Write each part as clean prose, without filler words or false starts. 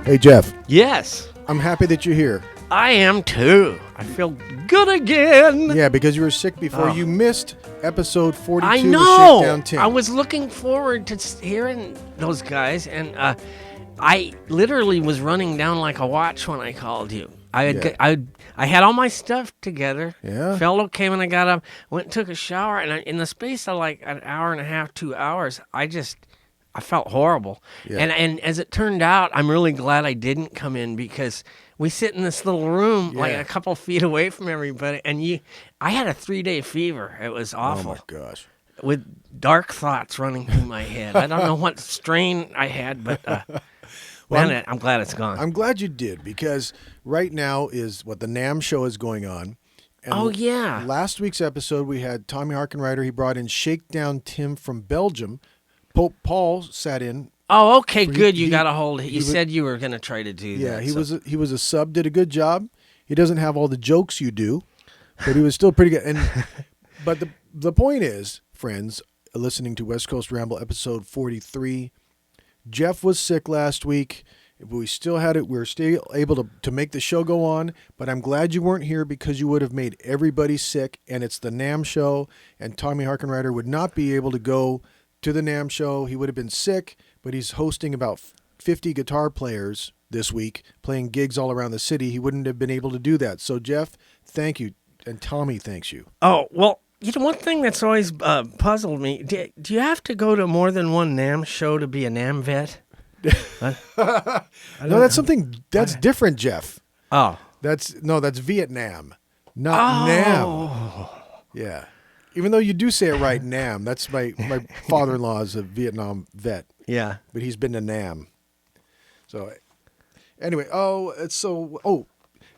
Hey, Jeff, Yes, I'm happy that you're here. I am too. I feel good again. Yeah, because you were sick before. Oh. You missed episode 42 I with know. Shakedown Tim. I was looking forward to hearing those guys, and I literally was running down like a watch when I called you. I had all my stuff together. Yeah. Felt okay when I got up. Went and took a shower, and in the space of like an hour and a half, 2 hours, I felt horrible. Yeah. And as it turned out, I'm really glad I didn't come in because we sit in this little room like Yeah. a couple feet away from everybody, and I had a 3-day fever. It was Oh, awful. my gosh. With dark thoughts running through my head. I don't know what strain I had, but Well, I'm glad it's gone. I'm glad you did, because right now is what the NAMM show is going on. And Oh, yeah. Last week's episode, we had Tommy Harkenrider. He brought in Shakedown Tim from Belgium. Pope Paul sat in. Oh, okay, He- good. You he- got a hold. he You was- said you were going to try to do Yeah, that. he was a sub, did a good job. He doesn't have all the jokes you do, but he was still pretty good. And but the point is, friends, listening to West Coast Ramble episode 43, Jeff was sick last week. We still had it. We were still able to make the show go on, but I'm glad you weren't here because you would have made everybody sick. And it's the NAMM show, and Tommy Harkenrider would not be able to go to the NAMM show. He would have been sick, but he's hosting about 50 guitar players this week, playing gigs all around the city. He wouldn't have been able to do that. So, Jeff, thank you. And Tommy thanks you. Oh, well, one thing that's always puzzled me, do you have to go to more than one NAMM show to be a NAMM vet? No, that's something that's different, Jeff. Oh. That's Vietnam, not Nam. Yeah. Even though you do say it right, Nam. That's my father-in-law is a Vietnam vet, Yeah. but he's been to Nam. So anyway,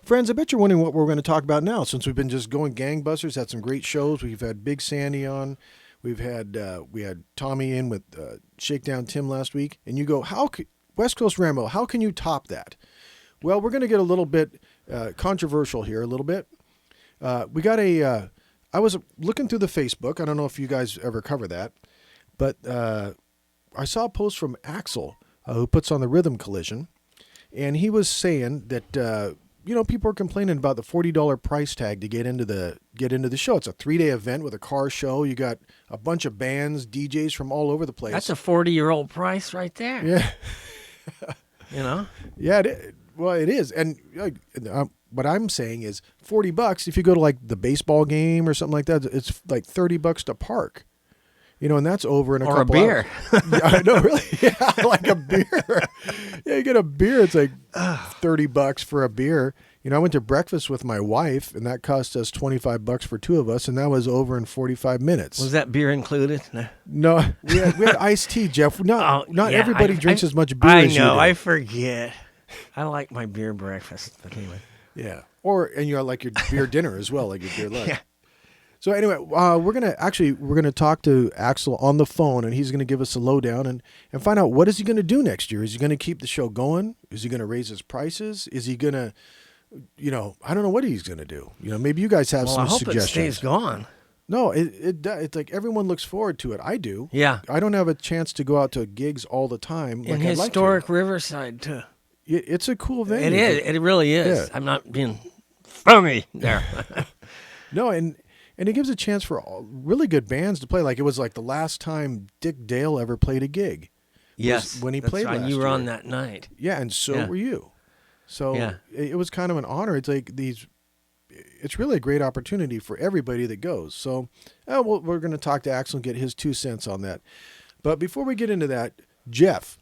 friends, I bet you're wondering what we're going to talk about now, since we've been just going gangbusters, had some great shows. We've had Big Sandy on. We had Tommy in with Shakedown Tim last week, and you go, West Coast Rambo, how can you top that? Well, we're going to get a little bit controversial here, a little bit. We got I was looking through the Facebook. I don't know if you guys ever cover that, but I saw a post from Axel, who puts on the Rhythm Collision, and he was saying that people are complaining about the $40 price tag to get into the show. It's a 3-day event with a car show. You got a bunch of bands, DJs from all over the place. That's a 40-year-old price right there. Yeah. Yeah, it is. And what I'm saying is $40 if you go to like the baseball game or something like that. It's like $30 to park. And that's over in a couple Or a beer. hours. Yeah, I know, really. Yeah, like a beer. Yeah, you get a beer, it's like $30 for a beer. I went to breakfast with my wife, and that cost us $25 for two of us, and that was over in 45 minutes. Was that beer included? No, we had iced tea, Jeff. Not Yeah, everybody drinks as much beer I as you know, do. I forget. I like my beer breakfast, but anyway. Yeah, and you like your beer dinner as well, like your beer lunch. Yeah. So anyway, we're gonna talk to Axel on the phone, and he's gonna give us a lowdown and find out what is he gonna do next year. Is he gonna keep the show going? Is he gonna raise his prices? Is he gonna, I don't know what he's gonna do. Maybe you guys have some I hope suggestions. it stays gone. No, it's like everyone looks forward to it. I do. Yeah. I don't have a chance to go out to gigs all the time. In I'd like to. historic Riverside, too. It's a cool venue. It is. It really is. Yeah. I'm not being phony there. No, and it gives a chance for really good bands to play. Like it was like the last time Dick Dale ever played a gig. Yes. when he that's played right. last You were year. on that night. Yeah, and so Yeah. were you. So Yeah. it was kind of an honor. It's like it's really a great opportunity for everybody that goes. So we're going to talk to Axel and get his 2 cents on that. But before we get into that, Jeff,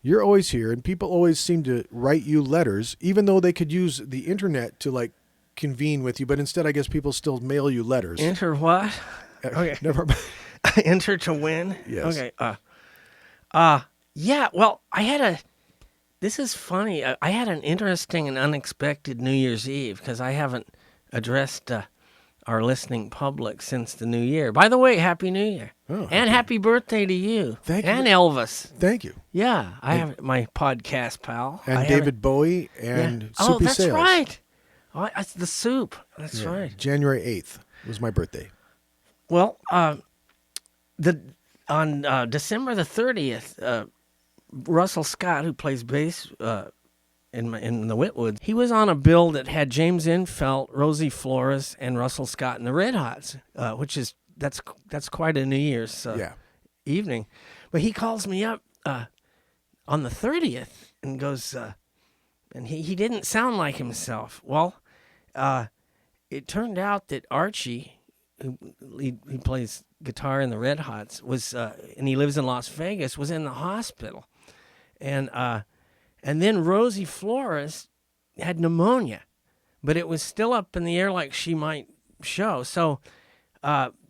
you're always here, and people always seem to write you letters, even though they could use the internet to like convene with you. But instead, I guess people still mail you letters. Enter what? Okay. Never mind. Enter to win? Yes. Okay. Yeah, well, this is funny. I had an interesting and unexpected New Year's Eve because I haven't addressed our listening public since the New Year. By the way, Happy New Year. Oh, and happy birthday to you. Thank you. And Elvis. Thank you. Yeah, I have my podcast pal. And David Bowie and Yeah. Soupy that's Sales. right. Oh, it's the soup. That's right. January 8th was my birthday. Well, on December the 30th, Russell Scott, who plays bass in the Whitwoods. He was on a bill that had James Infelt, Rosie Flores, and Russell Scott and the Red Hots, which is that's quite a New Year's evening. But he calls me up on the 30th and goes, and he didn't sound like himself. Well, it turned out that Archie, he plays guitar in the Red Hots, was and he lives in Las Vegas, was in the hospital, and then Rosie Flores had pneumonia, but it was still up in the air like she might show. So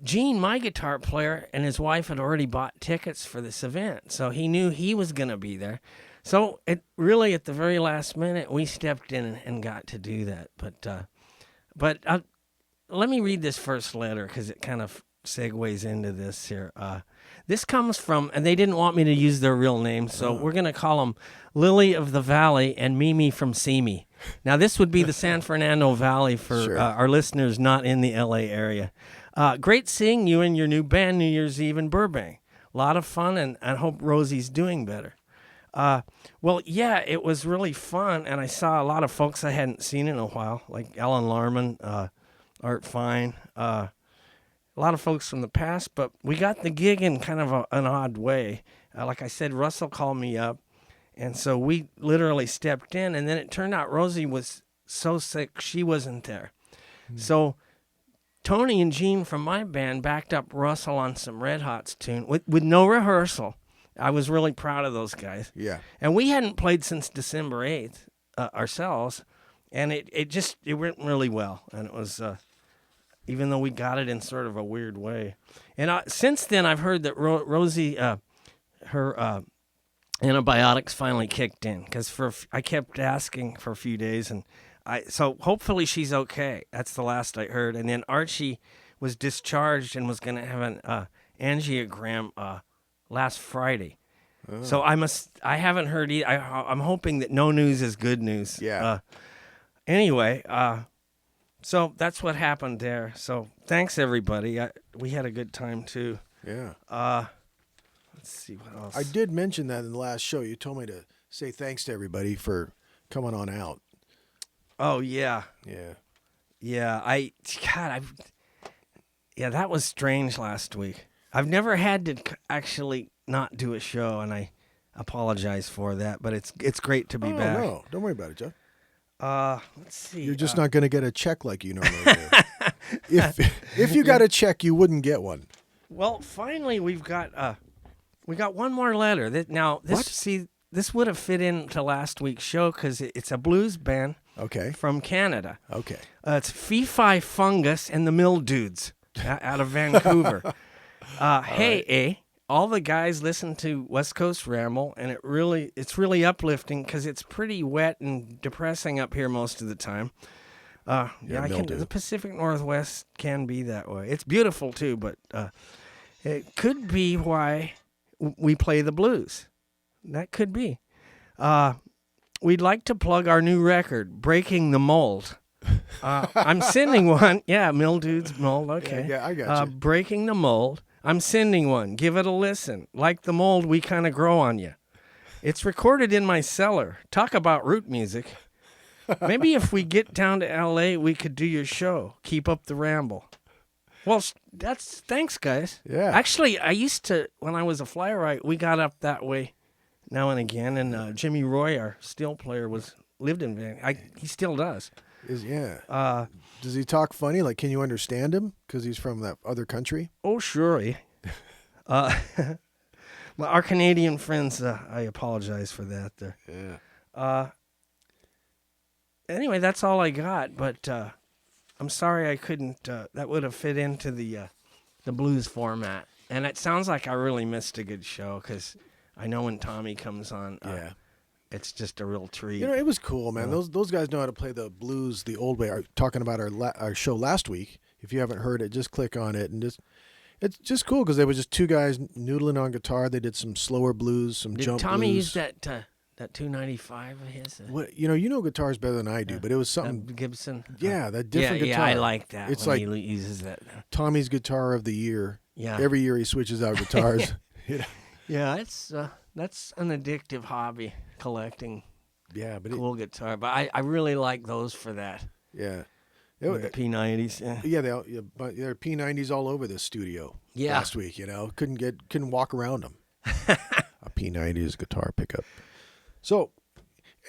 Gene, my guitar player, and his wife had already bought tickets for this event, so he knew he was going to be there. So it really, at the very last minute, we stepped in and got to do that. But let me read this first letter because it kind of segues into this here. This comes from, and they didn't want me to use their real names, so we're going to call them Lily of the Valley and Mimi from Simi. Now, this would be the San Fernando Valley for our listeners not in the L.A. area. Great seeing you and your new band New Year's Eve in Burbank. A lot of fun, and I hope Rosie's doing better. Well, yeah, it was really fun, and I saw a lot of folks I hadn't seen in a while, like Alan Larman, Art Fine, a lot of folks from the past, but we got the gig in kind of an odd way. Like I said, Russell called me up, and so we literally stepped in, and then it turned out Rosie was so sick she wasn't there. So Tony and Gene from my band backed up Russell on some Red Hots tune with no rehearsal. I was really proud of those guys. Yeah. And we hadn't played since December 8th ourselves, and it went really well. And it was, even though we got it in sort of a weird way. And since then, I've heard that Rosie, her antibiotics finally kicked in, because I kept asking for a few days, and so hopefully she's okay. That's the last I heard. And then Archie was discharged and was going to have an angiogram last Friday. Oh. So I haven't heard either. I'm hoping that no news is good news. Yeah. Anyway, so that's what happened there. So thanks everybody. We had a good time too. Yeah. Let's see what else. I did mention that in the last show. You told me to say thanks to everybody for coming on out. Oh yeah. Yeah. Yeah. That was strange last week. I've never had to actually not do a show, and I apologize for that, but it's great to be back. No, don't worry about it, Jeff. Let's see. You're just not going to get a check like you normally do. If you got a check, you wouldn't get one. Well, finally we got one more letter. This would have fit into last week's show because it's a blues band. Okay. From Canada. Okay. It's Fee-Fi Fungus and the Mildudes out of Vancouver. Hey, all the guys listen to West Coast Ramble, and it's really uplifting because it's pretty wet and depressing up here most of the time. The Pacific Northwest can be that way. It's beautiful too, but it could be why we play the blues. That could be. We'd like to plug our new record, Breaking the Mold. I'm sending one. Yeah, Mildude's Mold. Okay. Yeah, I got you. Breaking the Mold. I'm sending one. Give it a listen. Like the mold, we kind of grow on you. It's recorded in my cellar. Talk about root music. Maybe if we get down to L.A., we could do your show. Keep up the ramble. Well, thanks, guys. Yeah. Actually, I used to, when I was a fly-right, we got up that way now and again, and Jimmy Roy, our steel player, lived in Vancouver. He still does. Does he talk funny? Like, can you understand him? Because he's from that other country? Oh, sure. Well, our Canadian friends, I apologize for that there. Yeah. Anyway, that's all I got, but I'm sorry I couldn't. That would have fit into the blues format. And it sounds like I really missed a good show because I know when Tommy comes on, it's just a real treat. It was cool, man. Those guys know how to play the blues the old way. Talking about our show last week. If you haven't heard it, just click on it and it's just cool because they were just two guys noodling on guitar. They did some slower blues, some jump blues. Did Tommy use that 295 of his? What you know guitars better than I do, but it was something Gibson. Yeah, that different guitar. Yeah, I like that. It's when like he uses that. Tommy's guitar of the year. Yeah. Every year he switches out guitars. Yeah, it's that's an addictive hobby, collecting Yeah, but cool guitar. But I really like those for that. yeah. With the P90s. Yeah. But there are P90s all over this studio Yeah. last week. Couldn't walk around them. A P90 is a guitar pickup. So,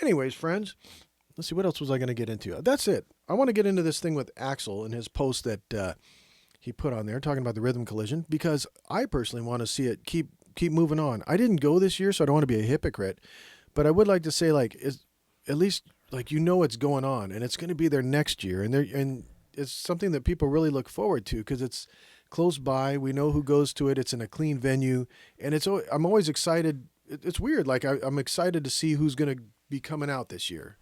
anyways, friends, let's see, what else was I going to get into? That's it. I want to get into this thing with Axel and his post that he put on there talking about the rhythm collision, because I personally want to see it keep moving on. I didn't go this year, so I don't want to be a hypocrite, but I would like to say, like, at least like it's going on, and it's going to be there next year, and it's something that people really look forward to because it's close by. We know who goes to it. It's in a clean venue, and I'm always excited. It's weird. Like I'm excited to see who's going to be coming out this year.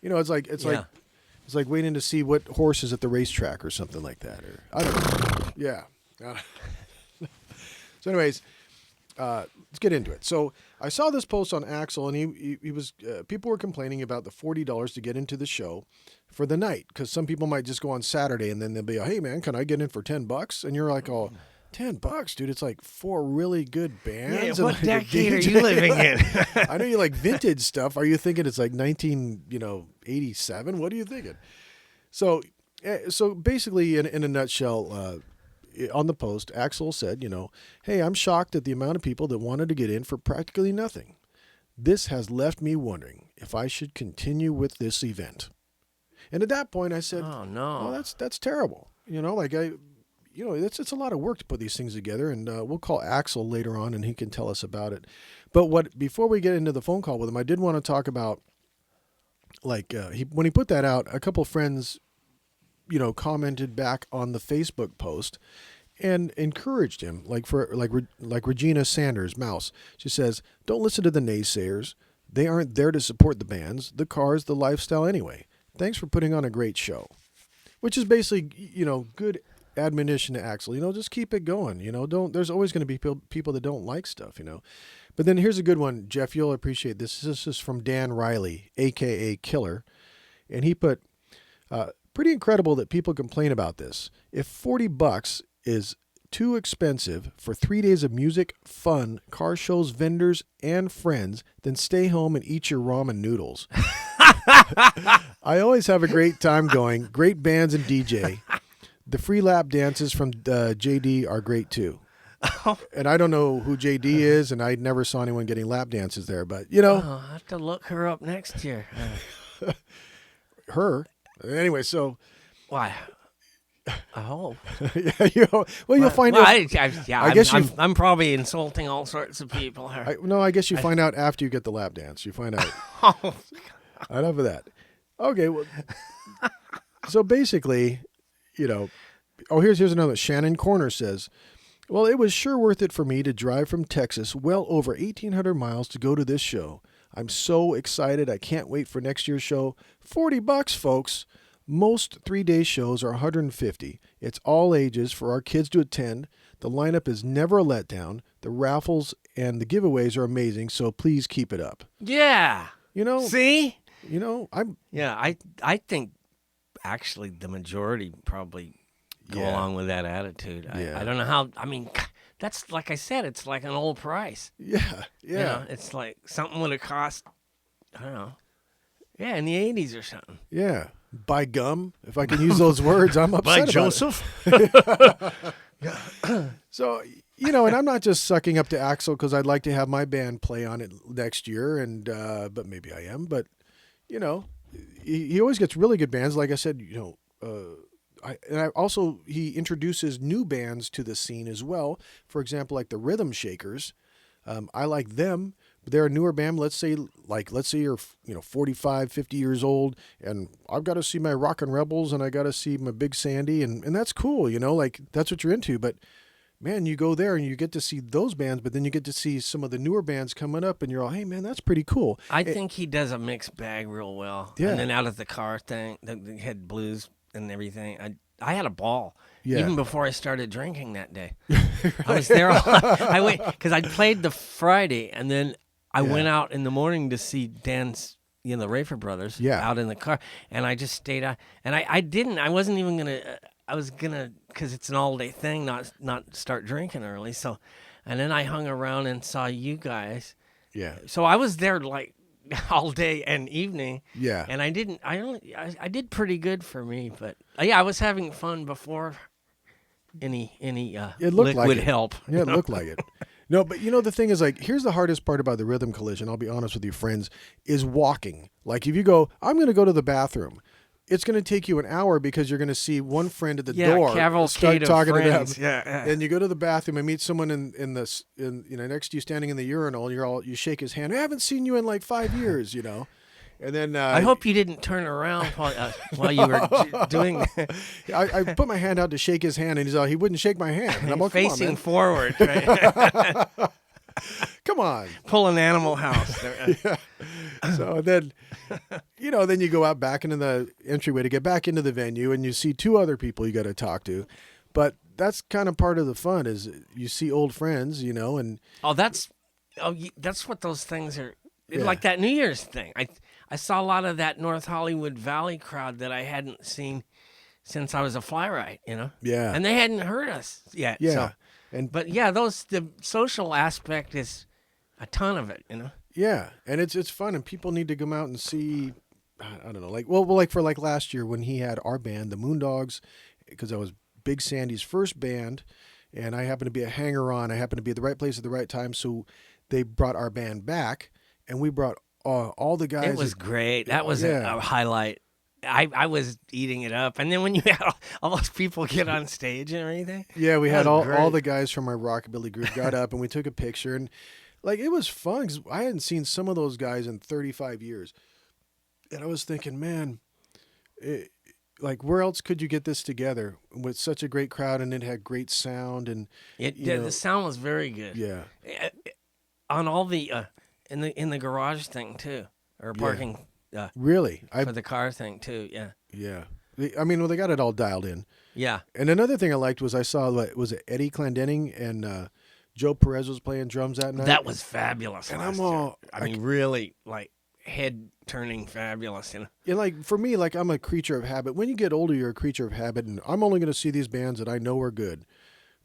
It's like waiting to see what horse is at the racetrack or something like that. Or I don't know. Yeah. So, anyways, let's get into it. So I saw this post on Axel, and he was people were complaining about the $40 to get into the show for the night, because some people might just go on Saturday and then they'll be, hey man, can I get in for $10? And you're like, oh, $10, dude. It's like 4 really good bands. Yeah, what decade are you living in? I know you like vintage stuff. Are you thinking it's like 1987? What are you thinking? So basically, in a nutshell, on the post, Axel said, hey, I'm shocked at the amount of people that wanted to get in for practically nothing. This has left me wondering if I should continue with this event. And at that point, I said, oh no, well, that's terrible. It's a lot of work to put these things together, and we'll call Axel later on, and he can tell us about it. But before we get into the phone call with him, I did want to talk about, like, when he put that out, a couple friends, commented back on the Facebook post and encouraged him, like Regina Sanders, Mouse. She says, don't listen to the naysayers. They aren't there to support the bands, the cars, the lifestyle anyway. Thanks for putting on a great show. Which is basically, good admonition to Axel. Just keep it going. There's always going to be people that don't like stuff, But then here's a good one, Jeff. You'll appreciate this. This is from Dan Riley, a.k.a. Killer. And he put, pretty incredible that people complain about this. If $40 is too expensive for 3 days of music, fun, car shows, vendors, and friends, then stay home and eat your ramen noodles. I always have a great time going. Great bands and DJ. The free lap dances from JD are great too. And I don't know who JD is, and I never saw anyone getting lap dances there, but I'll have to look her up next year. Her. Anyway, so why? I hope. Yeah, you'll find out. I guess I'm probably insulting all sorts of people. I guess you find out after you get the lap dance. You find out. Oh, Enough of that. Okay, well, so basically, here's another. Shannon Corner says, well, it was sure worth it for me to drive from Texas well over 1,800 miles to go to this show. I'm so excited. I can't wait for next year's show. $40, folks. Most 3-day shows are $150. It's all ages for our kids to attend. The lineup is never a letdown. The raffles and the giveaways are amazing, so please keep it up. Yeah. See? I think actually the majority probably go along with that attitude. I don't know how. I mean, that's like I said, it's like an old price. Yeah. It's like something would have cost, I don't know. Yeah, in the 80s or something. Yeah. Buy gum, if I can use those words. I'm upset By about Joseph. So, and I'm not just sucking up to Axel because I'd like to have my band play on it next year, and but maybe I am. But he always gets really good bands. Like I said, he introduces new bands to the scene as well. For example, like the Rhythm Shakers. I like them. They're a newer band. Let's say you're 45, 50 years old, and I've got to see my Rockin' Rebels and I got to see my Big Sandy, and that's cool, like that's what you're into. But man, you go there and you get to see those bands, but then you get to see some of the newer bands coming up, and you're all, hey man, that's pretty cool. I think he does a mixed bag real well. Yeah. And then out of the car thing, they had blues and everything. I had a ball. Yeah. Even before I started drinking that day. I was there. Because I played the Friday, and then I went out in the morning to see Dan's, the Rafer Brothers out in the car, and I just stayed out. And I wasn't even going to, I was going to, because it's an all-day thing, not start drinking early. So, and then I hung around and saw you guys. Yeah. So I was there like all day and evening. Yeah. And I did pretty good for me, but yeah, I was having fun before any It looked like liquid it. help. Yeah, it looked like it. No, but the thing is, like, here's the hardest part about the rhythm collision. I'll be honest with you, friends, is walking. Like, if you go, I'm going to go to the bathroom, it's going to take you an hour because you're going to see one friend at the door, cavalcade start of talking friends. to them. Yeah. Then you go to the bathroom and meet someone next to you standing in the urinal. And you shake his hand. I haven't seen you in like 5 years, And then I hope you didn't turn around while you were doing that. I put my hand out to shake his hand, and he wouldn't shake my hand. And I'm like, come on, Facing man. forward, right? Come on. Pull an Animal House. Yeah. So then, then you go out back into the entryway to get back into the venue, and you see two other people you got to talk to. But that's kind of part of the fun is you see old friends, and that's what those things are. Yeah. Like that New Year's thing. I saw a lot of that North Hollywood Valley crowd that I hadn't seen since I was a fly ride, Yeah. And they hadn't heard us yet. Yeah. So. But yeah, the social aspect is a ton of it, Yeah, and it's fun, and people need to come out and see. I don't know, like last year when he had our band, the Moondogs, because I was Big Sandy's first band, and I happened to be a hanger-on. I happened to be at the right place at the right time, so they brought our band back, and we brought all the guys. It was great. That was Yeah. a highlight. I was eating it up, and then when you had all those people get on stage and everything. Yeah, we had That was all great. the guys from our rockabilly group got up, and we took a picture, and like it was fun because I hadn't seen some of those guys in 35 years, and I was thinking, man, like where else could you get this together with such a great crowd, and it had great sound, and The sound was very good. yeah, On all the in the garage thing too, or parking really, for the car thing too. yeah. They got it all dialed in. Yeah. And another thing I liked was I saw was it Eddie Clendenning and Joe Perez was playing drums that night. That was fabulous. And last I'm all- year. I mean, really like head turning fabulous. And like for me, like I'm a creature of habit. When you get older, you're a creature of habit, and I'm only going to see these bands that I know are good.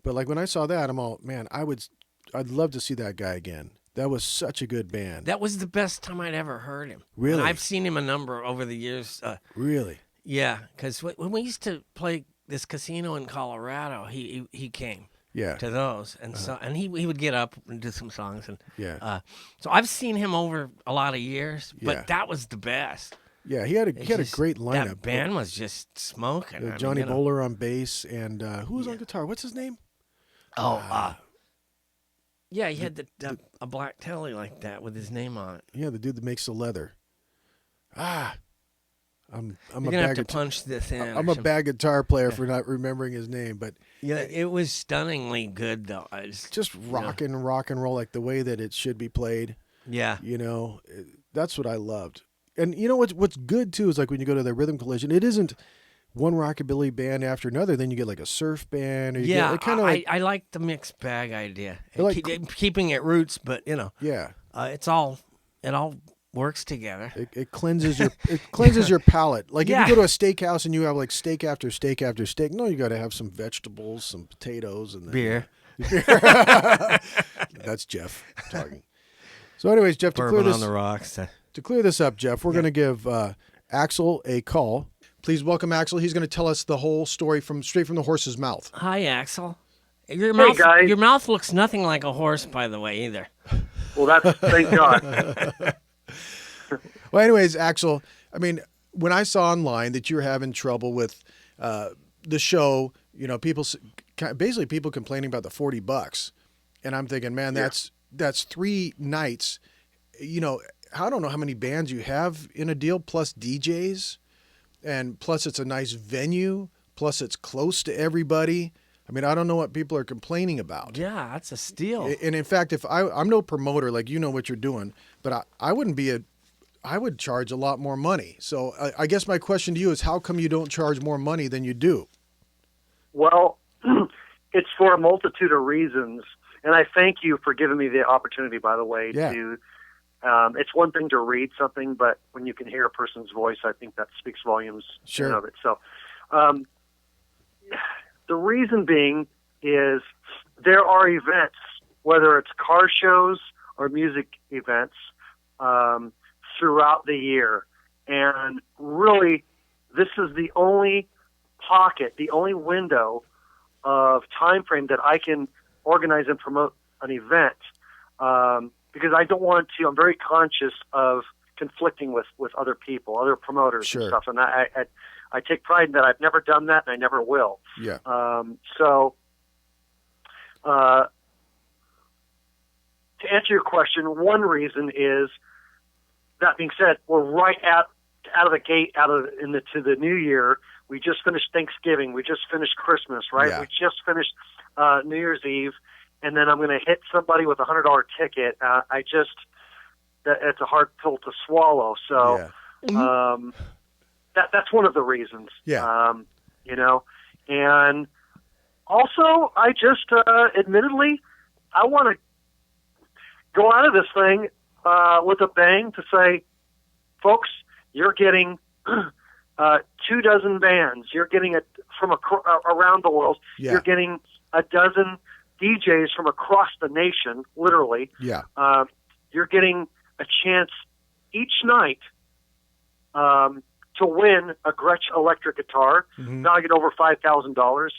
But like when I saw that, I'm all, man, I'd love to see that guy again. That was such a good band. That was the best time I'd ever heard him. Really? And I've seen him a number over the years. Really? Yeah, because when we used to play this casino in Colorado, he came Yeah. to those, and so he would get up and do some songs, and Yeah. so I've seen him over a lot of years, but Yeah. that was the best. Yeah, he had a great lineup. That band was just smoking. I mean, Johnny Bowler on bass, and who was on guitar? What's his name? Yeah, he had a black telly like that with his name on it. Yeah, the dude that makes the leather. I'm You're a gonna have bad to guitar. punch this in. I'm a bad guitar player for not remembering his name, but Yeah, it was stunningly good though. just rock and roll like the way that it should be played. Yeah. That's what I loved. And what's good too is like when you go to the Rhythm Collision, it isn't one rockabilly band after another. Then you get like a surf band, or you Yeah, get kind of like I like the mixed bag idea. Like- Keeping it roots, but yeah. it all works together. It cleanses your palate. Like Yeah. if you go to a steakhouse and you have like steak after steak after steak, no, you got to have some vegetables, some potatoes, and then, Beer, That's Jeff talking. So, anyways, Jeff, bourbon on the rocks. to clear this up, Jeff, we're going to give Axel a call. Please welcome Axel. He's going to tell us the whole story straight from the horse's mouth. Hi, Axel. Your Hey, mouth, guys. your mouth looks nothing like a horse, by the way, either. Well, that's thank God. Well, anyways, Axel, when I saw online that you were having trouble with the show, people complaining about the $40, and I'm thinking, man, that's 3 nights. I don't know how many bands you have in a deal, plus DJs, and plus it's a nice venue, plus it's close to everybody. I don't know what people are complaining about. Yeah, that's a steal. And in fact, if I'm no promoter, like what you're doing, but I would charge a lot more money. So I guess my question to you is, how come you don't charge more money than you do? Well, it's for a multitude of reasons, and I thank you for giving me the opportunity. By the way, Yeah. to it's one thing to read something, but when you can hear a person's voice, I think that speaks volumes Sure. in of it. So, the reason being is there are events, whether it's car shows or music events, throughout the year. And really, this is the only pocket, the only window of time frame that I can organize and promote an event, because I don't want to. I'm very conscious of conflicting with other people, other promoters and stuff, and I take pride in that. I've never done that, and I never will. Yeah. So, to answer your question, one reason is, that being said, we're right out of the gate, to the new year. We just finished Thanksgiving. We just finished Christmas, right? Yeah. We just finished New Year's Eve, and then I'm going to hit somebody with $100 ticket. It's a hard pill to swallow. So, that's one of the reasons. Yeah. And also, I just, admittedly, I want to go out of this thing with a bang to say, folks, you're getting 24 bands. You're getting it from around the world. Yeah. You're getting a dozen DJs from across the nation, literally. Yeah. You're getting a chance each night to win a Gretsch electric guitar, valued over $5,000.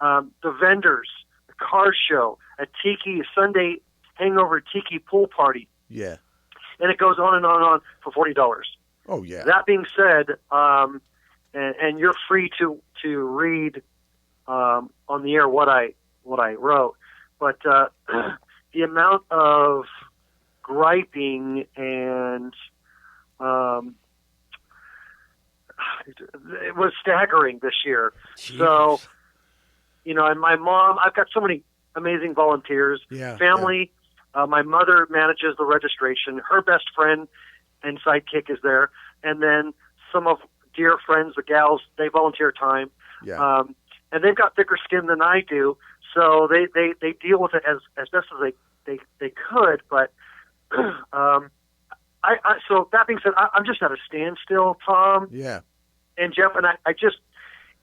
The vendors, the car show, a Sunday hangover tiki pool party. Yeah. And it goes on and on and on for $40. Oh yeah. That being said, and you're free to read on the air what I wrote, but the amount of griping and it was staggering this year. Jeez. So, and my mom, I've got so many amazing volunteers, family. My mother manages the registration. Her best friend and sidekick is there. And then some of dear friends, the gals, they volunteer time. Yeah. And they've got thicker skin than I do. So they deal with it as best as they could. But, so that being said, I'm just at a standstill, Tom. Yeah. And Jeff, and I just,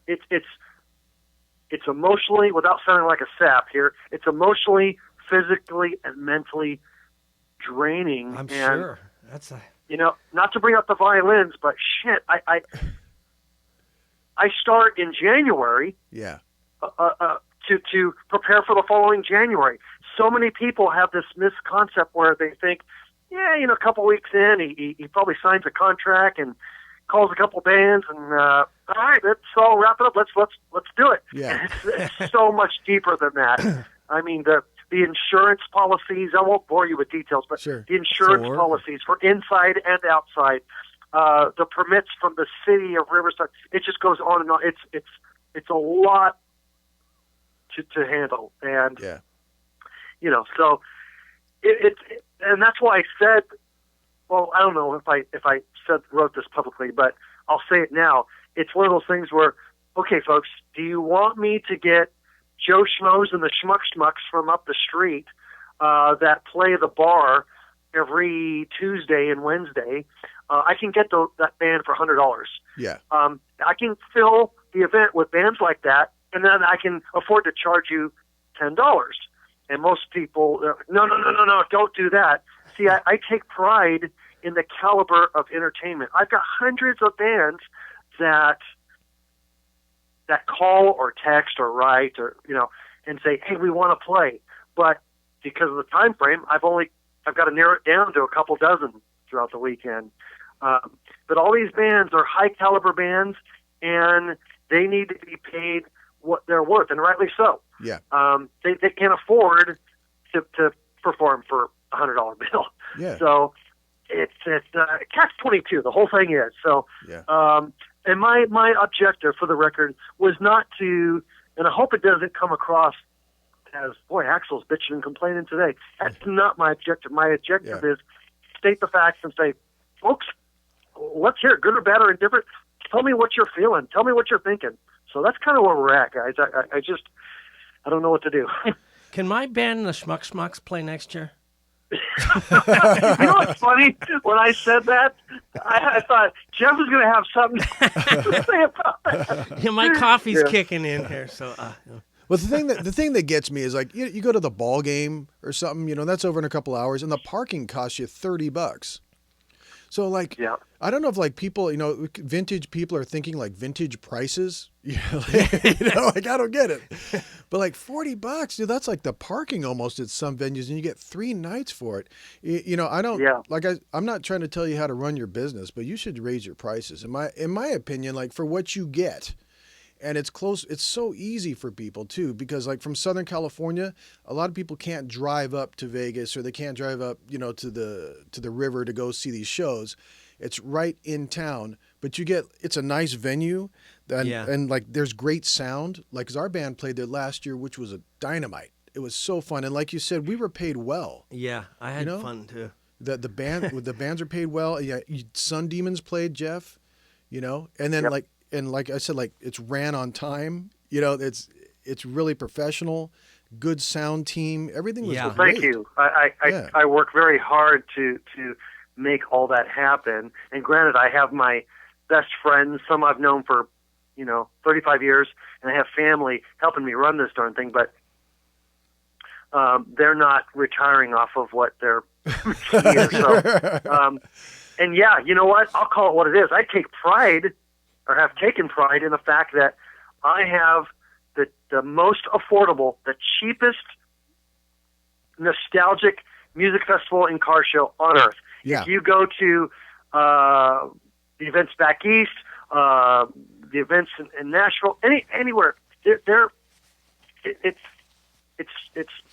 it's emotionally, without sounding like a sap here, it's emotionally, physically, and mentally draining. I'm sure. That's a... not to bring up the violins, but shit, I start in January. Yeah. To prepare for the following January. So many people have this misconcept where they think, a couple weeks in, he probably signs a contract and calls a couple bands and all right, let's all wrap it up. Let's do it. Yeah. It's so much deeper than that. I mean, the insurance policies, I won't bore you with details, but the insurance policies for inside and outside, the permits from the city of Riverside, it just goes on and on. It's a lot to handle. And, so and that's why I said, well, I don't know if I wrote this publicly, but I'll say it now. It's one of those things where, okay, folks, do you want me to get Joe Schmoes and the Schmucks from up the street that play the bar every Tuesday and Wednesday? I can get that band for $100. Yeah. I can fill the event with bands like that, and then I can afford to charge you $10. And most people, no, don't do that. See, I take pride in the caliber of entertainment. I've got hundreds of bands that call or text or write or and say, hey, we want to play, but because of the time frame, I've got to narrow it down to a couple dozen throughout the weekend. But all these bands are high caliber bands, and they need to be paid what they're worth, and rightly so. Yeah. They can't afford to perform for $100 bill. Yeah. So it's catch-22. The whole thing is so. Yeah. And my objective, for the record, was not to, and I hope it doesn't come across as, boy, Axel's bitching and complaining today. That's not my objective. My objective is state the facts and say, folks, let's hear it, good or bad or indifferent. Tell me what you're feeling. Tell me what you're thinking. So that's kind of where we're at, guys. I don't know what to do. Can my band, the Schmucks, play next year? You know what's funny? When I said that, I thought Jeff was going to have something to say about that. Yeah, my coffee's kicking in here, so. Well, the thing that gets me is like you go to the ball game or something, that's over in a couple hours, and the parking costs you $30. So like, Yeah. I don't know if like people, vintage people are thinking like vintage prices. Like I don't get it. But like $40, dude, that's like the parking almost at some venues, and you get 3 nights for it. I don't like I'm not trying to tell you how to run your business, but you should raise your prices. In my opinion, like for what you get. And it's close. It's so easy for people too, because like from Southern California, a lot of people can't drive up to Vegas, or they can't drive up, to the river to go see these shows. It's right in town, but it's a nice venue, and like there's great sound. Like 'cause our band played there last year, which was a dynamite. It was so fun, and like you said, we were paid well. Yeah, I had fun too. The bands are paid well. Yeah, Sun Demons played, Jeff. And then Yep. like I said, like it's ran on time. It's really professional, good sound team. Everything was great. Thank you. I work very hard to make all that happen. And granted, I have my best friends, some I've known for 35 years, and I have family helping me run this darn thing. But they're not retiring off of what they're here. So, and yeah, you know what? I'll call it what it is. I take pride, or have taken pride, in the fact that I have the most affordable, the cheapest, nostalgic music festival and car show on earth. Yeah. If you go to the events back east, the events in Nashville, anywhere, it's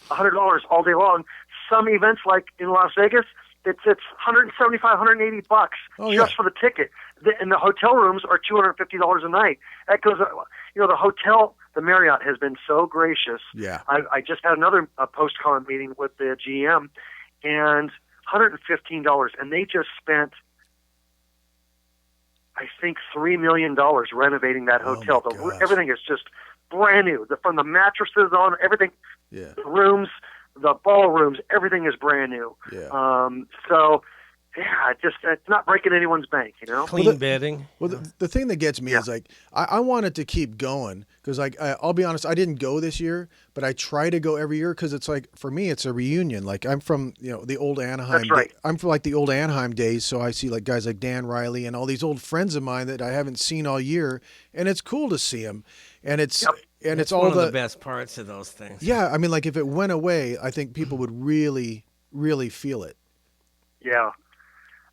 $100 all day long. Some events, like in Las Vegas, it's $175, $180 just for the ticket. And the hotel rooms are $250 a night. That goes, the hotel, the Marriott has been so gracious. Yeah. I just had another post-con meeting with the GM, and $115, and they just spent, I think, $3 million renovating that hotel. Everything is just brand new. From the mattresses on, everything, the rooms, the ballrooms, everything is brand new. Yeah. So, yeah, it's not breaking anyone's bank, Clean bedding. Well, the thing that gets me is like I wanted to keep going because like I'll be honest, I didn't go this year, but I try to go every year because it's like for me it's a reunion. Like I'm from the old Anaheim. That's right. I'm from like the old Anaheim days, so I see like guys like Dan Riley and all these old friends of mine that I haven't seen all year, and it's cool to see them. And it's and it's all one of the best parts of those things. Yeah, I mean, like if it went away, I think people would really, really feel it. Yeah.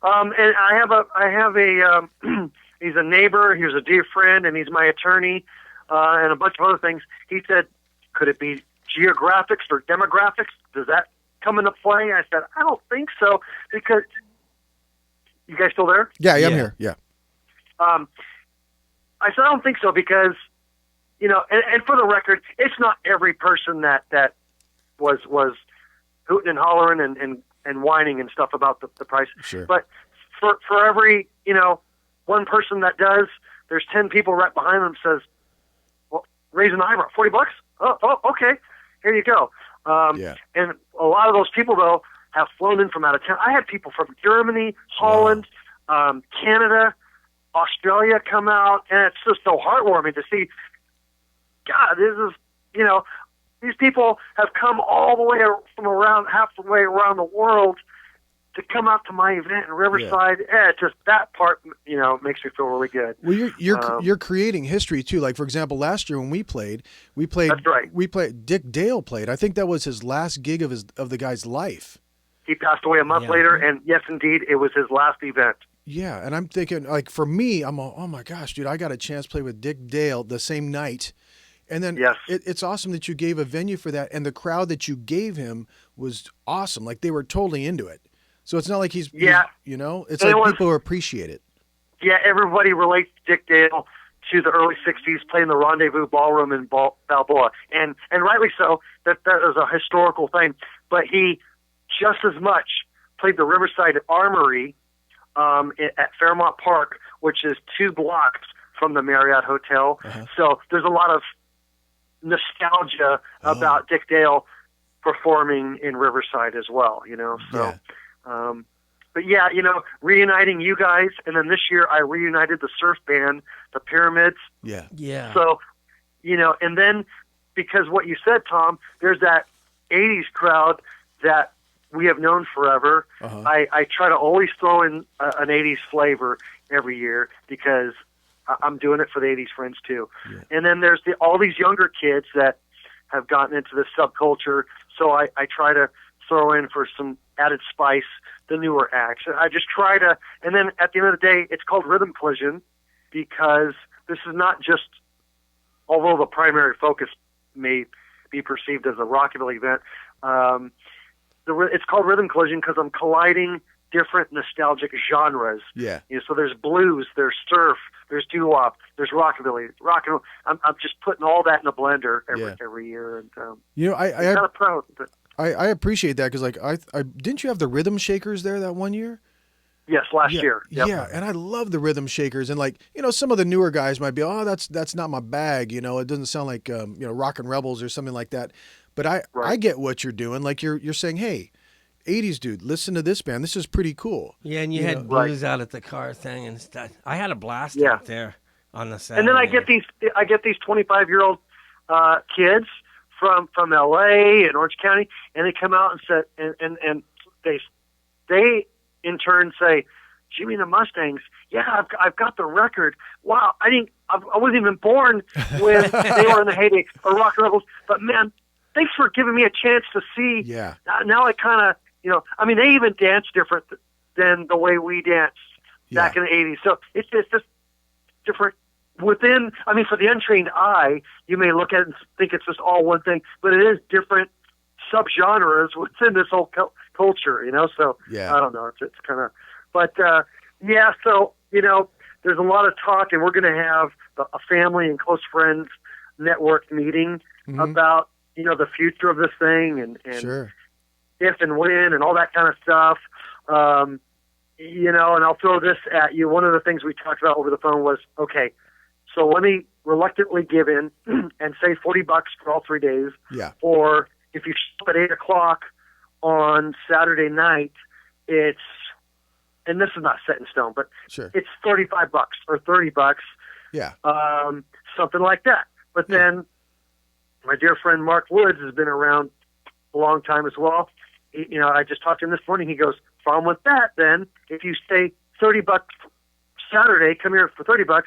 And I have a he's a neighbor, he's a dear friend, and he's my attorney, and a bunch of other things. He said, could it be geographics or demographics? Does that come into play? I said, I don't think so, because you guys still there? Yeah, I'm here. Yeah. I said, I don't think so, because, and for the record, it's not every person that was hooting and hollering and whining and stuff about the price. Sure. But for every, one person that does, there's 10 people right behind them says, well, raise an eyebrow, $40? Oh, okay. Here you go. And a lot of those people, though, have flown in from out of town. I had people from Germany, Holland, Canada, Australia come out, and it's just so heartwarming to see, God, this is, these people have come all the way from halfway around the world to come out to my event in Riverside. Yeah. Just that part, makes me feel really good. Well, you're creating history too. Like for example, last year when we played. That's right. We played. Dick Dale played. I think that was his last gig of the guy's life. He passed away a month later, and yes, indeed, it was his last event. Yeah, and I'm thinking, like for me, I'm all, oh my gosh, dude, I got a chance to play with Dick Dale the same night. And then it's awesome that you gave a venue for that, and the crowd that you gave him was awesome. Like they were totally into it. So it's not like it's like people who appreciate it. Yeah, everybody relates Dick Dale to the early '60s, playing the Rendezvous Ballroom in Balboa, and rightly so. That was a historical thing. But he just as much played the Riverside Armory at Fairmont Park, which is 2 blocks from the Marriott Hotel. So there's a lot of nostalgia about Dick Dale performing in Riverside as well, so but yeah, reuniting you guys, and then this year I reunited the surf band, the Pyramids. So and then because what you said, Tom, there's that 80s crowd that we have known forever. I try to always throw in an 80s flavor every year because I'm doing it for the 80s friends too. Yeah. And then there's all these younger kids that have gotten into this subculture, so I try to throw in for some added spice the newer acts. I just try to, and then at the end of the day, it's called Rhythm Collision because this is not just, although the primary focus may be perceived as a rockabilly event, it's called Rhythm Collision because I'm colliding different nostalgic genres. Yeah. So there's blues, there's surf, there's doo-wop, there's rockabilly, rock and roll. I'm just putting all that in a blender every year, and I'm kind of proud. But I appreciate that because I didn't you have the rhythm shakers there that one year? Yes, last year. Yep. Yeah, and I love the rhythm shakers, and some of the newer guys might be, that's not my bag, it doesn't sound like Rockin' Rebels or something like that, but I get what you're doing, like you're saying, hey, 80s dude, listen to this band, this is pretty cool. Yeah, and you had blues out at the car thing and stuff. I had a blast out there on the Saturday. And then I get these 25-year-old kids from LA and Orange County, and they come out and said, and they in turn say, Jimmy and the Mustangs, yeah, I've got the record. Wow, I wasn't even born when they were in the heyday of Rock and Rebels, but man, thanks for giving me a chance to see. Yeah. Now I kind of, they even dance different than the way we danced back in the 80s. So it's just different within, for the untrained eye, you may look at it and think it's just all one thing, but it is different subgenres within this whole culture, So I don't know. It's kind of, but so there's a lot of talk, and we're going to have a family and close friends network meeting about the future of this thing and sure. if and when and all that kind of stuff. And I'll throw this at you. One of the things we talked about over the phone was, okay, so let me reluctantly give in and say $40 for all 3 days. Yeah. Or if you stop at 8:00 on Saturday night, and this is not set in stone, but sure. It's $35 or $30. Yeah. Something like that. But then my dear friend Mark Woods has been around a long time as well. I just talked to him this morning. He goes, "Fine with that. Then if you stay $30 Saturday, come here for $30,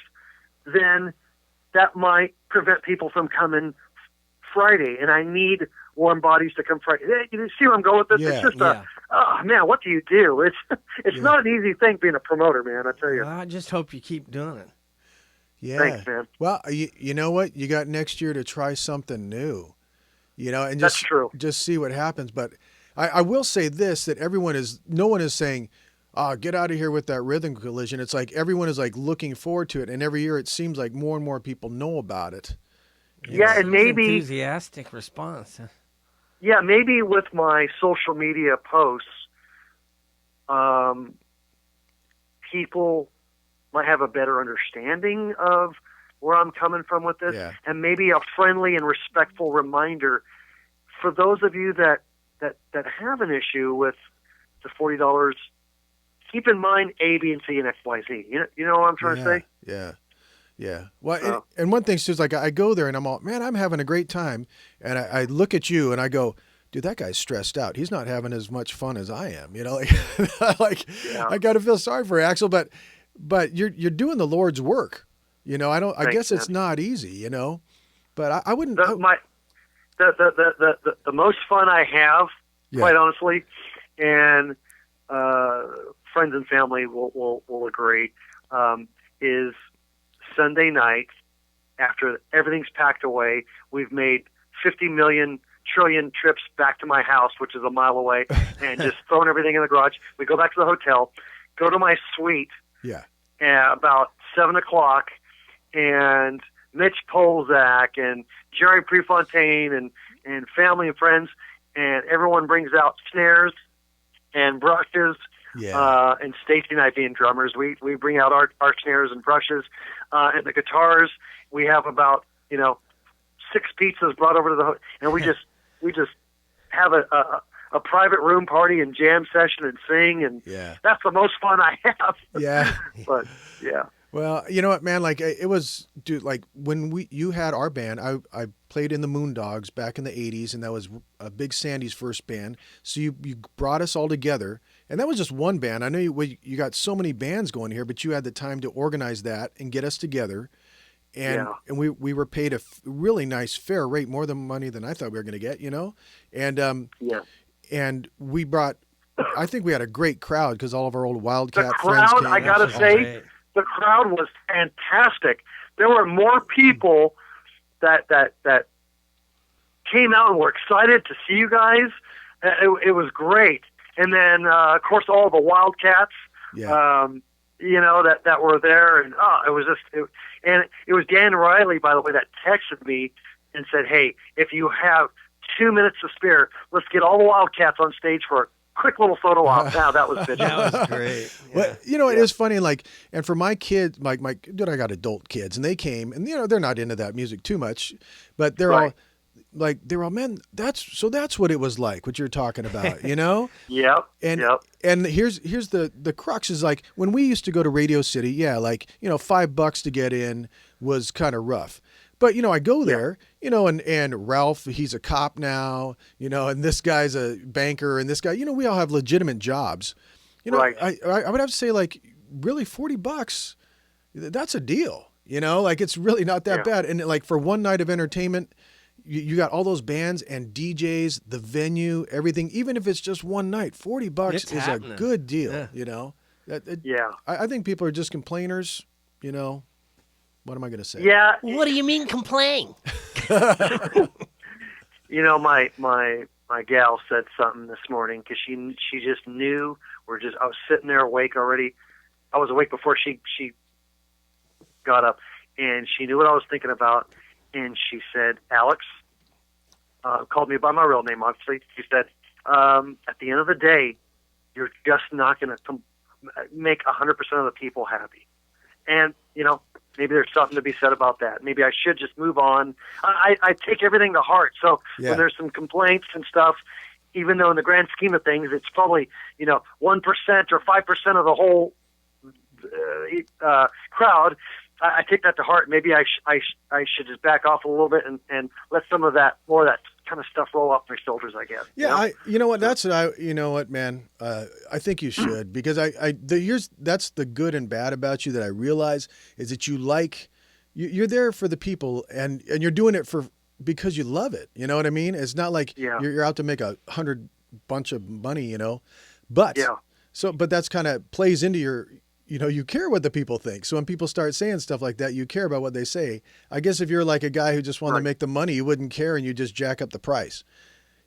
then that might prevent people from coming Friday. And I need warm bodies to come Friday." You see where I'm going with this? Yeah, it's just oh man, what do you do? It's not an easy thing being a promoter, man. I tell you. Well, I just hope you keep doing it. Yeah. Thanks, man. Well, you know what? You got next year to try something new, and that's true. Just see what happens. But I will say this, that no one is saying, get out of here with that Rhythm Collision. It's like everyone is like looking forward to it. And every year it seems like more and more people know about it. Yeah, and maybe enthusiastic response. Yeah, maybe with my social media posts, people might have a better understanding of where I'm coming from with this, and maybe a friendly and respectful reminder for those of you that have an issue with the $40. Keep in mind A, B, and C, and X, Y, Z. You know what I'm trying to say? Yeah. Yeah. Well, and one thing too is like I go there and I'm all, man, I'm having a great time, and I look at you and I go, dude, that guy's stressed out. He's not having as much fun as I am. I got to feel sorry for Axel, but you're doing the Lord's work. I guess it's not easy. But I wouldn't. The most fun I have, quite honestly, and friends and family will agree, is Sunday night after everything's packed away. We've made 50 million trillion trips back to my house, which is a mile away, and just throwing everything in the garage. We go back to the hotel, go to my suite. Yeah. About 7:00, and Mitch Polzak and Jerry Prefontaine and family and friends, and everyone brings out snares and brushes. Yeah. And Stacy and I being drummers, we bring out our snares and brushes, and the guitars. We have about 6 pizzas brought over to the hotel, and we just have a private room party and jam session and sing, and that's the most fun I have. Yeah. But yeah. Well, you know what, man? Like it was, dude. Like when you had our band, I played in the Moondogs back in the '80s, and that was Big Sandy's first band. So you brought us all together, and that was just one band. I know you got so many bands going here, but you had the time to organize that and get us together, and we were paid a really nice fair rate, more than money than I thought we were going to get, and and we brought. I think we had a great crowd because all of our old Wildcat friends came. I gotta say. The crowd was fantastic. There were more people that came out and were excited to see you guys. It was great. And then, of course, all the Wildcats, that were there. And it was it was Dan Riley, by the way, that texted me and said, "Hey, if you have 2 minutes to spare, let's get all the Wildcats on stage for a quick little photo op." Now that was good. That was great. Yeah. Well, it is funny. Like, and for my kids, my dude, I got adult kids, and they came, and they're not into that music too much, but they're all like, man, that's what it was like. What you're talking about, Yep. And here's the crux is like when we used to go to Radio City, like $5 to get in was kind of rough. But, I go there, and Ralph, he's a cop now, and this guy's a banker, and this guy, we all have legitimate jobs. Right. I would have to say, like, really $40, that's a deal, like it's really not that bad. And like for one night of entertainment, you got all those bands and DJs, the venue, everything, even if it's just one night, $40 is happening. A good deal, I think people are just complainers, What am I going to say? Yeah. What do you mean complain? My gal said something this morning because she just knew I was sitting there awake already. I was awake before she got up, and she knew what I was thinking about. And she said, "Alex," called me by my real name, obviously. She said, "At the end of the day, you're just not going to make 100% of the people happy." And maybe there's something to be said about that. Maybe I should just move on. I take everything to heart. So when there's some complaints and stuff, even though in the grand scheme of things, it's probably, 1% or 5% of the whole crowd, I take that to heart. Maybe I should just back off a little bit and let some of that, more of that kind of stuff roll off my shoulders, I guess. Yeah, you know what? That's what man. I think you should, because that's the good and bad about you that I realize is that you're there for the people and you're doing it because you love it. You know what I mean? It's not like you're out to make $100 bunch of money, but but that's kind of plays into your. You care what the people think. So when people start saying stuff like that, you care about what they say. I guess if you're like a guy who just wanted to make the money, you wouldn't care and you just jack up the price.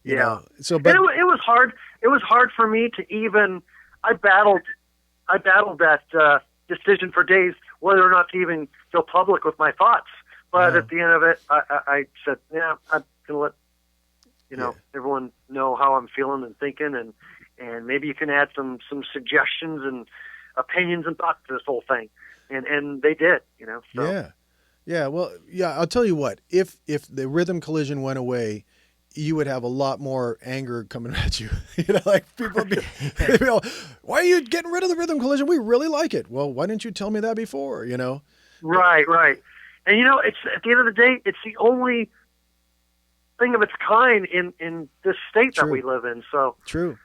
You know? So, but and it was hard. It was hard for me to even. I battled that decision for days whether or not to even go public with my thoughts. But at the end of it, I said, I'm gonna let everyone know how I'm feeling and thinking, and maybe you can add some suggestions and opinions and thoughts to this whole thing, and they did, So. Well, I'll tell you what. If the Rhythm Collision went away, you would have a lot more anger coming at you. Like people be, why are you getting rid of the Rhythm Collision? We really like it. Well, why didn't you tell me that before? Right. And it's at the end of the day, it's the only thing of its kind in this state that we live in. So true.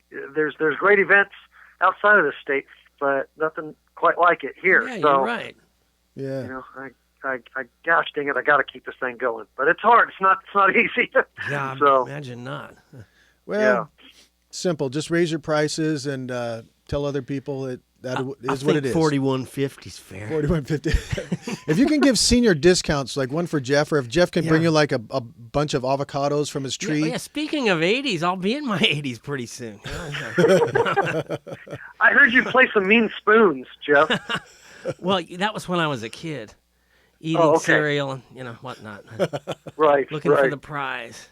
There's great events outside of the state, but nothing quite like it here. Yeah, so, you're right. Yeah. I gosh dang it, I got to keep this thing going. But it's hard. It's not easy. Yeah, so, imagine not. Well, simple. Just raise your prices and tell other people that is what it is. $41.50 is fair. $41.50. If you can give senior discounts, like one for Jeff, or if Jeff can bring you like a bunch of avocados from his tree. Yeah, speaking of 80s, I'll be in my 80s pretty soon. I heard you play some Mean Spoons, Jeff. Well, that was when I was a kid, eating cereal and whatnot. Right. Looking for the prize.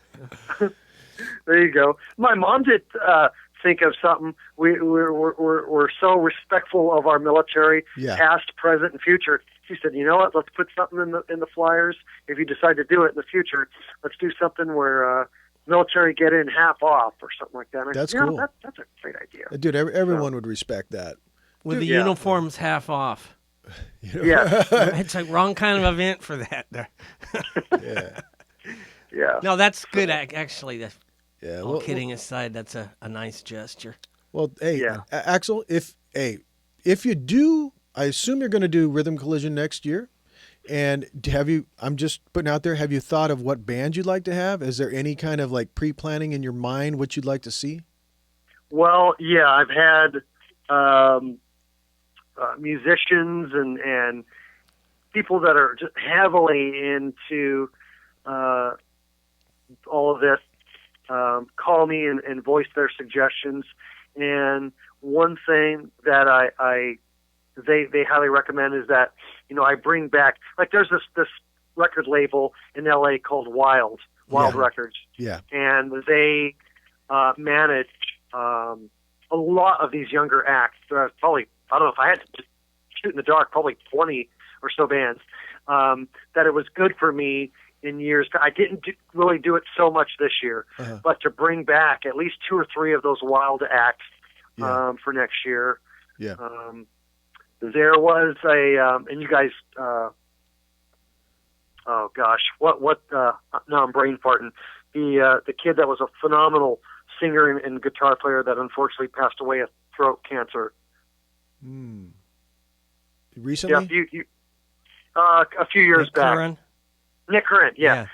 There you go. My mom did think of something. We're so respectful of our military, past, present, and future. She said, "You know what? Let's put something in the flyers. If you decide to do it in the future, let's do something where military get in half off or something like that." And that's cool. That's a great idea, dude. Everyone would respect that. With the uniforms half off. You know? Yeah. It's a wrong kind of event for that. Yeah. Yeah. No, that's good. Actually, Yeah. all kidding aside, that's a nice gesture. Well, hey, Yeah. Axel, if you do, I assume you're going to do Rhythm Collision next year. And I'm just putting out there, have you thought of what band you'd like to have? Is there any kind of like pre-planning in your mind what you'd like to see? Well, yeah, I've had musicians and people that are just heavily into all of this call me and voice their suggestions. And one thing that they highly recommend is that, I bring back, like there's this record label in LA called Wild Records. Yeah. And they manage a lot of these younger acts. Probably, I don't know if I had to just shoot in the dark, probably 20 or so bands. That it was good for me in years. I didn't really do it so much this year, but to bring back at least 2 or 3 of those Wild acts for next year. Yeah. There was and you guys, oh gosh, what? Now I'm brain farting. The kid that was a phenomenal singer and guitar player that unfortunately passed away of throat cancer. Recently? Yeah, a few years back. Curran? Nick Curran, yeah.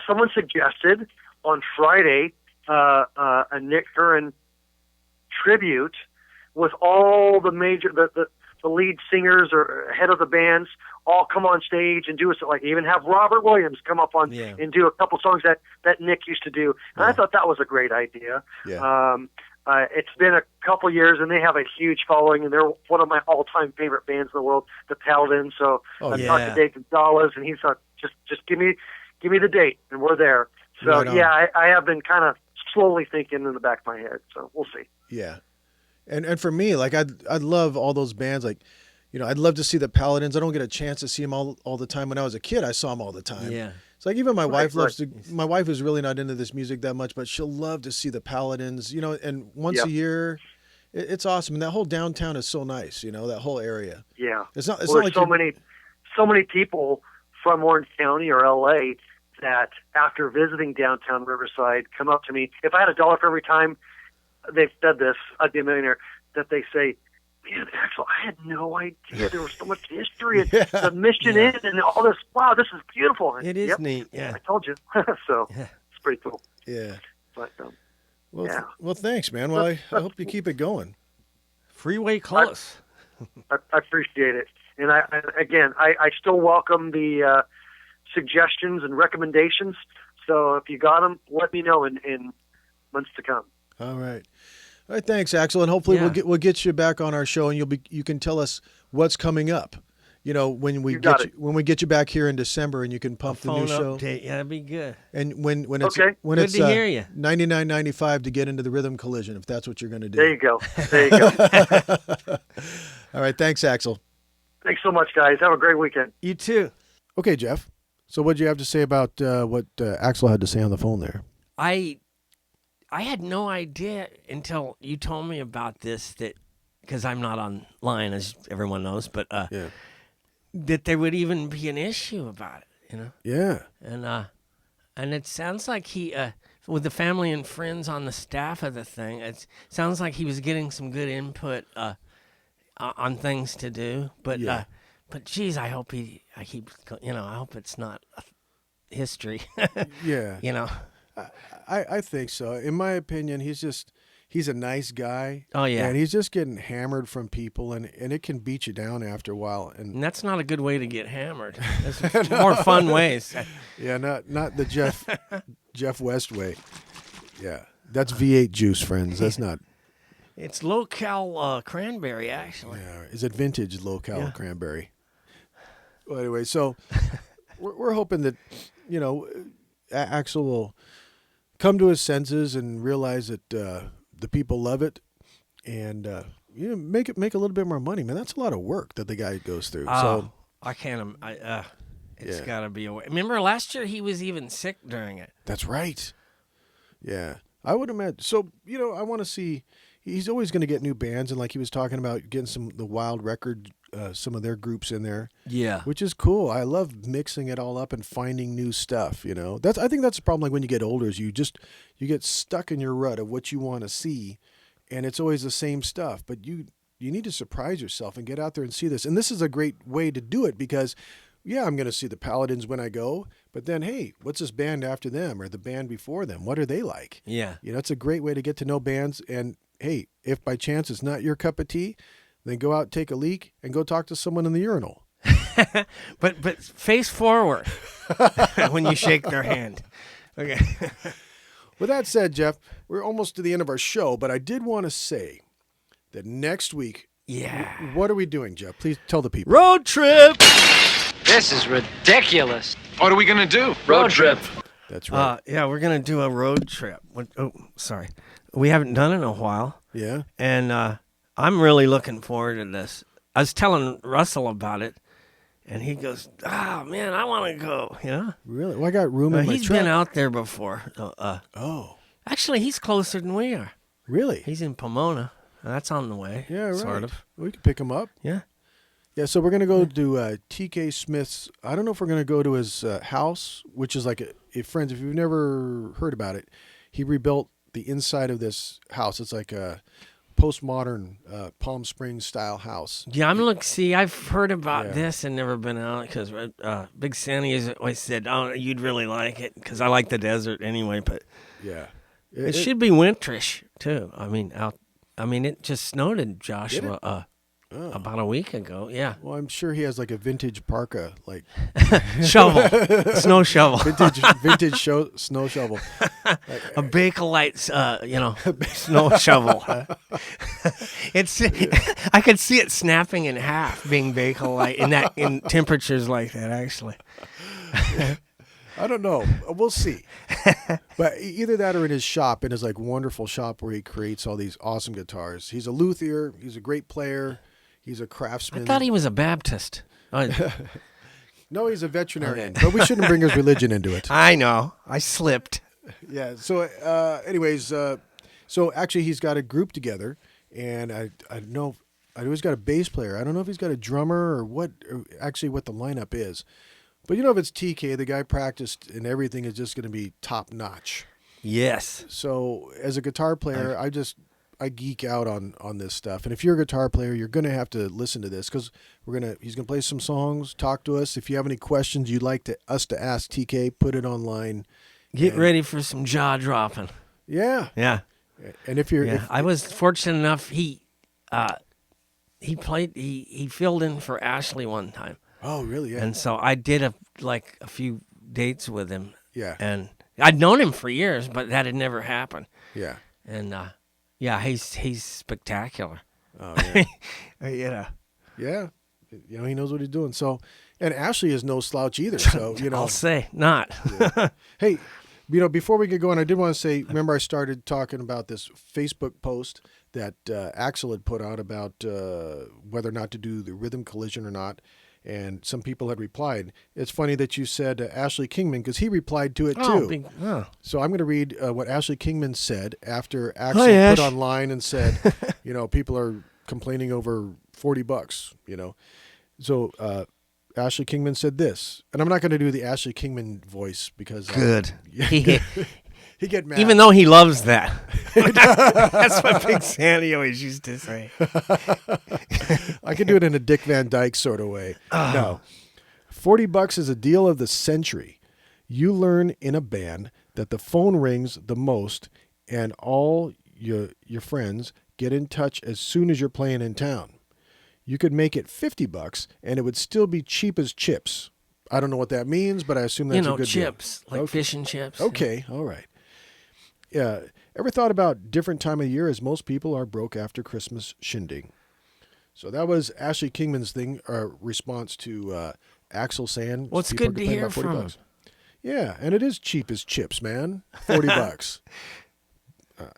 Someone suggested on Friday a Nick Curran tribute with all the major the lead singers or head of the bands all come on stage and do it. Like even have Robert Williams come up on and do a couple songs that Nick used to do. And I thought that was a great idea. Yeah. It's been a couple years and they have a huge following and they're one of my all-time favorite bands in the world, the Paladins. So I talked to Dave Gonzalez and he's like, just give me the date and we're there. So right I have been kind of slowly thinking in the back of my head. So we'll see. Yeah. And for me, like I'd love all those bands. Like, I'd love to see the Paladins. I don't get a chance to see them all the time. When I was a kid, I saw them all the time. Yeah. It's like even my wife loves to. My wife is really not into this music that much, but she'll love to see the Paladins. And once a year, it's awesome. And that whole downtown is so nice. That whole area. Yeah. It's not like so many people from Orange County or LA that after visiting downtown Riverside come up to me. If I had $1 for every time they've said this, I'd be a millionaire, that they say, man, Axel, I had no idea there was so much history and the Mission Inn and all this. Wow, this is beautiful. And, it is neat. Yeah. I told you. So it's pretty cool. Yeah. But, well, thanks, man. Well, I hope you keep it going. Freeway close. I appreciate it. And I still welcome the suggestions and recommendations. So if you got them, let me know in months to come. All right. Thanks, Axel, and hopefully we'll get you back on our show, and you can tell us what's coming up. When we get you back here in December, and you can pump the new show. Update. Yeah, that'd be good. And when it's good to hear you. $99.95 to get into the Rhythm Collision, if that's what you're going to do. There you go. All right. Thanks, Axel. Thanks so much, guys. Have a great weekend. You too. Okay, Jeff. So what did you have to say about what Axel had to say on the phone there? I had no idea until you told me about this, because I'm not online, as everyone knows, but that there would even be an issue about it, Yeah. And it sounds like he, with the family and friends on the staff of the thing, it sounds like he was getting some good input on things to do. But geez, I hope I hope it's not history. Yeah. I think so. In my opinion, he's a nice guy. Oh, yeah. And he's just getting hammered from people, and it can beat you down after a while. And that's not a good way to get hammered. There's more fun ways. Yeah, not the Jeff West way. Yeah, that's V8 juice, friends. That's not. It's low-cal cranberry, actually. Yeah, is it vintage low-cal cranberry? Well, anyway, so we're hoping that, Axel will come to his senses and realize that the people love it, and make a little bit more money, man. That's a lot of work that the guy goes through. So I can't. It's got to be a way. Remember last year he was even sick during it. That's right. Yeah, I would imagine. So I want to see. he's always going to get new bands, and like he was talking about getting the Wild Record, some of their groups in there. Yeah. Which is cool. I love mixing it all up and finding new stuff, I think that's the problem, like when you get older, is you get stuck in your rut of what you want to see, and it's always the same stuff. But you need to surprise yourself and get out there and see this. And this is a great way to do it because, yeah, I'm going to see the Paladins when I go, but then, hey, what's this band after them or the band before them? What are they like? Yeah. It's a great way to get to know bands. And, hey, if by chance it's not your cup of tea, then go out, take a leak, and go talk to someone in the urinal. but face forward when you shake their hand. Okay. With that said, Jeff, we're almost to the end of our show, but I did want to say that next week, what are we doing, Jeff? Please tell the people. Road trip! This is ridiculous. What are we going to do? Road trip. That's right. Yeah, we're going to do a road trip. Sorry. We haven't done it in a while. Yeah. And I'm really looking forward to this. I was telling Russell about it, and he goes, man, I want to go, Really? Well, I got room in my He's truck. been out there before. Oh. Actually, he's closer than we are. Really? He's in Pomona. That's on the way. Yeah, right. Sort of. We can pick him up. Yeah. Yeah, so we're going to go to TK Smith's. I don't know if we're going to go to his house, which is like friends, if you've never heard about it, he rebuilt the inside of this house. It's like a postmodern Palm Springs style house. Yeah, I'm looking. See, I've heard about this and never been out because Big Sandy has always said, "Oh, you'd really like it," because I like the desert anyway. But yeah, it should be winterish too. It just snowed in Joshua about a week ago. Yeah. Well, I'm sure he has like a vintage parka, like shovel, snow shovel, vintage snow shovel, a Bakelite, snow shovel. It's I could see it snapping in half, being Bakelite in temperatures like that. Actually, I don't know. We'll see. But either that or in his shop, in his like wonderful shop where he creates all these awesome guitars. He's a luthier. He's a great player. He's a craftsman. I thought he was a Baptist. No, he's a veterinarian. Okay. But we shouldn't bring his religion into it. I know. I slipped. Yeah. So, anyways, so actually he's got a group together, and I know he's got a bass player. I don't know if he's got a drummer or what the lineup is. But if it's TK, the guy practiced and everything is just going to be top notch. Yes. So as a guitar player, I geek out on this stuff. And if you're a guitar player, you're going to have to listen to this because he's going to play some songs, talk to us. If you have any questions you'd like us to ask TK, put it online. Get ready for some jaw dropping. Yeah. Yeah. And if you're, I was fortunate enough. He filled in for Ashley one time. Oh, really? Yeah. And so I did a few dates with him. Yeah. And I'd known him for years, but that had never happened. Yeah. And he's spectacular. Oh, yeah. Yeah. He knows what he's doing. So, and Ashley is no slouch either. So, I'll say not. Yeah. Hey, before we get going, I did want to say, remember I started talking about this Facebook post that Axel had put out about whether or not to do the rhythm collision or not. And some people had replied. It's funny that you said Ashley Kingman because he replied to it too. So I'm going to read what Ashley Kingman said after Axel put online and said, people are complaining over $40. So Ashley Kingman said this, and I'm not going to do the Ashley Kingman voice because good. He get mad. Even though he loves that. That's what Big Sandy always used to say. I can do it in a Dick Van Dyke sort of way. No. $40 is a deal of the century. You learn in a band that the phone rings the most and all your friends get in touch as soon as you're playing in town. You could make it $50 and it would still be cheap as chips. I don't know what that means, but I assume that's a good chips, deal. like fish and chips. Okay, all right. Yeah. Ever thought about different time of year as most people are broke after Christmas shindig? So that was Ashley Kingman's response to Axel saying. Well, it's good to hear from him. Yeah, and it is cheap as chips, man. $40. Well,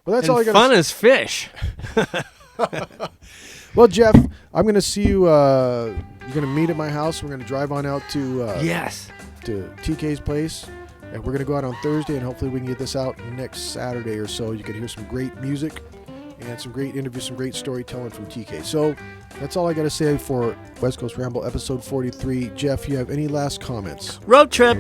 that's all I got. Fun as fish. Well, Jeff, I'm going to see you. You're going to meet at my house. We're going to drive on out to to TK's place. And we're going to go out on Thursday, and hopefully we can get this out next Saturday or so. You can hear some great music. and some great interviews, some great storytelling from TK. So that's all I got to say for West Coast Ramble episode 43. Jeff, you have any last comments? Road trip.